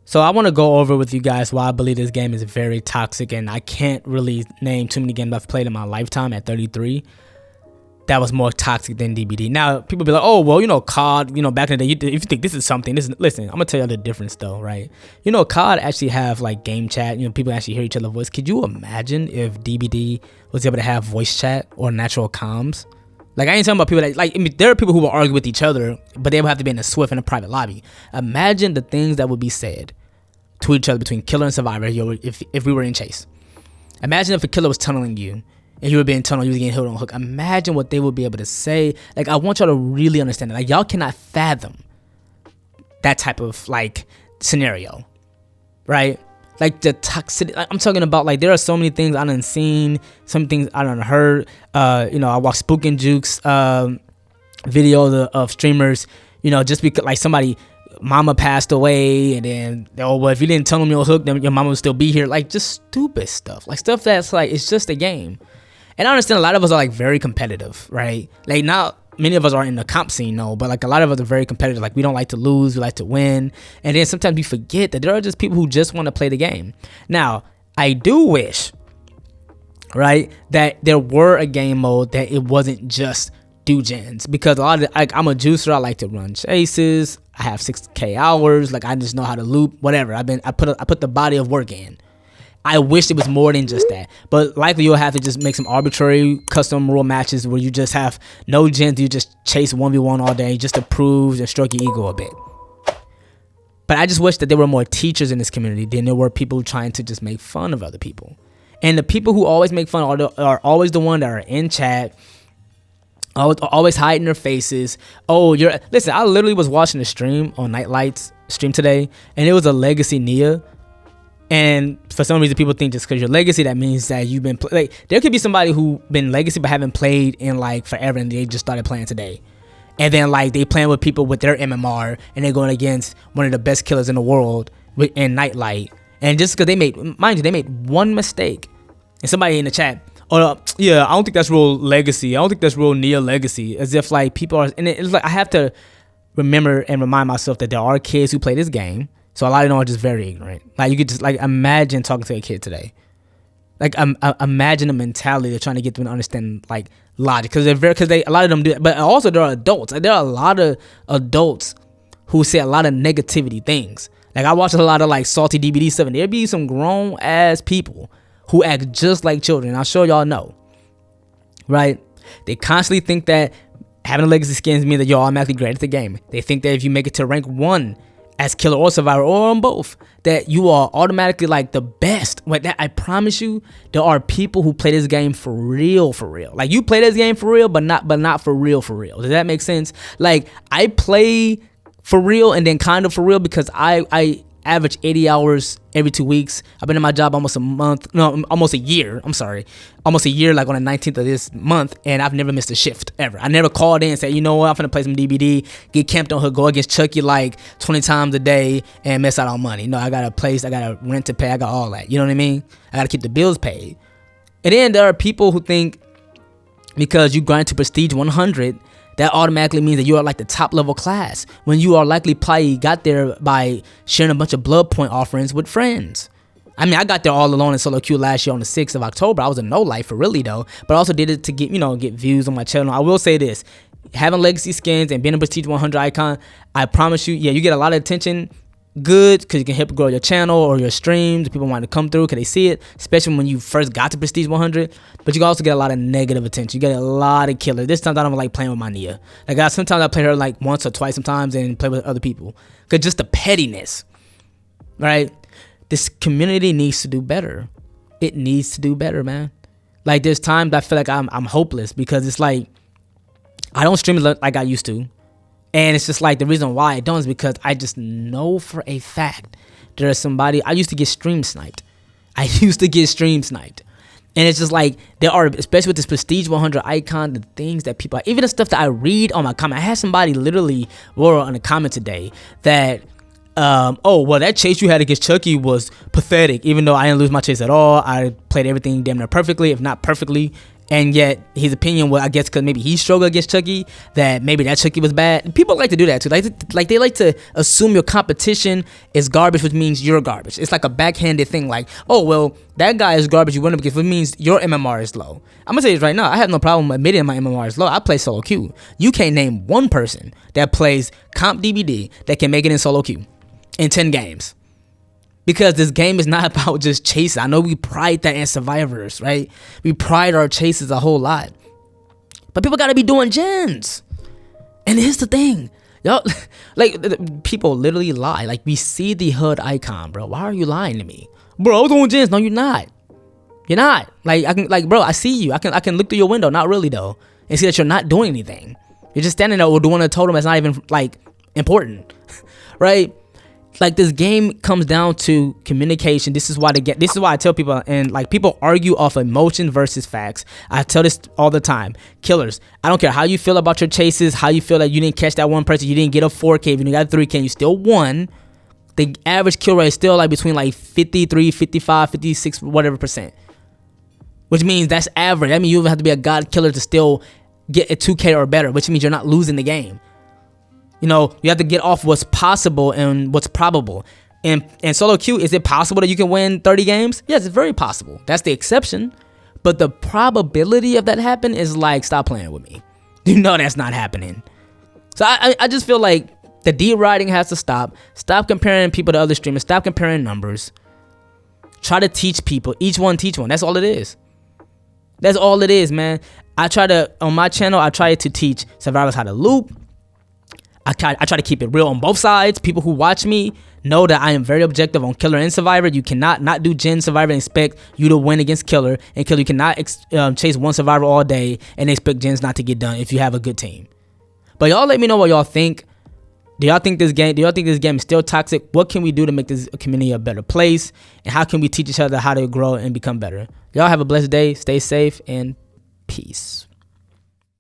So I want to go over with you guys why I believe this game is very toxic, and I can't really name too many games I've played in my lifetime at 33 that was more toxic than DBD. Now, people be like, oh, well, COD, back in the day, if you think this is something, listen, I'm going to tell you the difference though, right? COD actually have like game chat, people actually hear each other's voice. Could you imagine if DBD was able to have voice chat or natural comms? Like, I ain't talking about people that, there are people who will argue with each other, but they will have to be in a Swift in a private lobby. Imagine the things that would be said to each other between killer and survivor if we were in chase. Imagine if a killer was tunneling you and you were being tunneled, you were getting hit on a hook. Imagine what they would be able to say. Like, I want y'all to really understand that. Like, y'all cannot fathom that type of like scenario, right? Like the toxicity. Like, I'm talking about, like, there are so many things I done seen, some things I done heard. I watched Spook and Juke's videos of streamers. Just because like somebody, mama passed away, and then, oh, well, if you didn't tell them you're hooked, then your mama would still be here. Like, just stupid stuff. Like, stuff that's like, it's just a game. And I understand a lot of us are like very competitive, right? Like, not many of us are in the comp scene, no, but like a lot of us are very competitive. Like, we don't like to lose, we like to win. And then sometimes we forget that there are just people who just want to play the game. Now, I do wish, right, that there were a game mode that it wasn't just do gens, because a lot of I'm a juicer. I like to run chases. I have 6K hours. Like, I just know how to loop, whatever. I put the body of work in. I wish it was more than just that, but likely you'll have to just make some arbitrary custom rule matches where you just have no gens. You just chase 1v1 all day just to prove and stroke your ego a bit. But I just wish that there were more teachers in this community than there were people trying to just make fun of other people. And the people who always make fun are always the ones that are in chat, always hiding their faces. Oh, listen, I literally was watching the stream on Nightlight's stream today, and it was a Legacy Nia. And for some reason, people think just because you're Legacy, that means that you've been like, there could be somebody who been Legacy but haven't played in like forever, and they just started playing today. And then like they playing with people with their MMR, and they're going against one of the best killers in the world in Nightlight. And just because they made one mistake, and somebody in the chat, oh yeah, I don't think that's real Legacy. I don't think that's real Nia Legacy. As if like people are, and it's like I have to remember and remind myself that there are kids who play this game. So a lot of them are just very ignorant. Like, you could just like imagine talking to a kid today. Like, imagine the mentality they're trying to get them to understand like logic, because a lot of them do. But also there are adults. Like, there are a lot of adults who say a lot of negativity things. Like, I watch a lot of like salty DBD stuff, and there be some grown ass people who act just like children. I'll show y'all know, right? They constantly think that having a legacy skins means that you're automatically great at the game. They think that if you make it to rank 1 as killer or survivor, or on both, that you are automatically like the best. But that, I promise you, there are people who play this game for real. Like, you play this game for real, but not for real. Does that make sense? Like, I play for real and then kind of for real because I average 80 hours every 2 weeks. I've been in my job almost a year. Almost a year, like on the 19th of this month, and I've never missed a shift ever. I never called in and said, you know what, I'm finna play some DBD, get camped on her, go against Chucky like 20 times a day and miss out on money. No, I got a place, I got a rent to pay, I got all that. You know what I mean? I gotta keep the bills paid. And then there are people who think because you grind to Prestige 100, that automatically means that you are like the top level class, when you are likely probably got there by sharing a bunch of blood point offerings with friends. I mean, I got there all alone in solo queue last year on the 6th of October. I was a no lifer really though, but I also did it to get views on my channel. I will say this, having legacy skins and being a Prestige 100 icon, I promise you, yeah, you get a lot of attention. Good, because you can help grow your channel or your streams. People want to come through because they see it, especially when you first got to Prestige 100. But you can also get a lot of negative attention. You get a lot of killers. This time I don't like playing with my Nia. Like, sometimes I play her like once or twice sometimes and play with other people, because just the pettiness, right? This community needs to do better. It needs to do better, man. Like, there's times I feel like I'm hopeless, because it's like I don't stream like I used to. And it's just like, the reason why I don't is because I just know for a fact there's somebody. I used to get stream sniped. And it's just like, there are, especially with this Prestige 100 icon, the things that people, even the stuff that I read on my comment. I had somebody literally wrote on a comment today that, oh, well, that chase you had against Chucky was pathetic, even though I didn't lose my chase at all. I played everything damn near perfectly, if not perfectly. And yet his opinion, well, I guess because maybe he struggled against Chucky, that maybe that Chucky was bad. People like to do that too. Like they like to assume your competition is garbage, which means you're garbage. It's like a backhanded thing. Like, oh well, that guy is garbage. You win him because it means your MMR is low. I'm gonna say this right now. I have no problem admitting my MMR is low. I play solo queue. You can't name one person that plays comp DBD that can make it in solo queue in 10 games. Because this game is not about just chasing. I know we pride that in Survivors, right? We pride our chases a whole lot. But people got to be doing gens. And here's the thing. Y'all, like, people literally lie. Like, we see the HUD icon, bro. Why are you lying to me? Bro, I was doing gens. No, you're not. You're not. Bro, I see you. I can look through your window. Not really, though. And see that you're not doing anything. You're just standing there or doing a totem that's not even, like, important. Right? Like, this game comes down to communication. This is why I tell people, and like, people argue off emotion versus facts. I tell this all the time. Killers, I don't care how you feel about your chases, how you feel that you didn't catch that one person, you didn't get a 4K, if you got a 3K, you still won. The average kill rate is still like between like 53, 55, 56, whatever percent. Which means that's average. That means you have to be a god killer to still get a 2K or better, which means you're not losing the game. You know, you have to get off what's possible and what's probable. And solo queue, is it possible that you can win 30 games? Yes, it's very possible. That's the exception. But the probability of that happening is like, stop playing with me. You know that's not happening. So I just feel like the deriding has to stop. Stop comparing people to other streamers. Stop comparing numbers. Try to teach people. Each one teach one. That's all it is. That's all it is, man. On my channel, I try to teach survivors how to loop. I try to keep it real on both sides. People who watch me know that I am very objective on killer and survivor. You cannot not do gen survivor and expect you to win against killer. And killer, you cannot chase one survivor all day and expect gens not to get done if you have a good team. But y'all let me know what y'all think. Do y'all think this game is still toxic? What can we do to make this community a better place? And how can we teach each other how to grow and become better? Y'all have a blessed day. Stay safe and peace.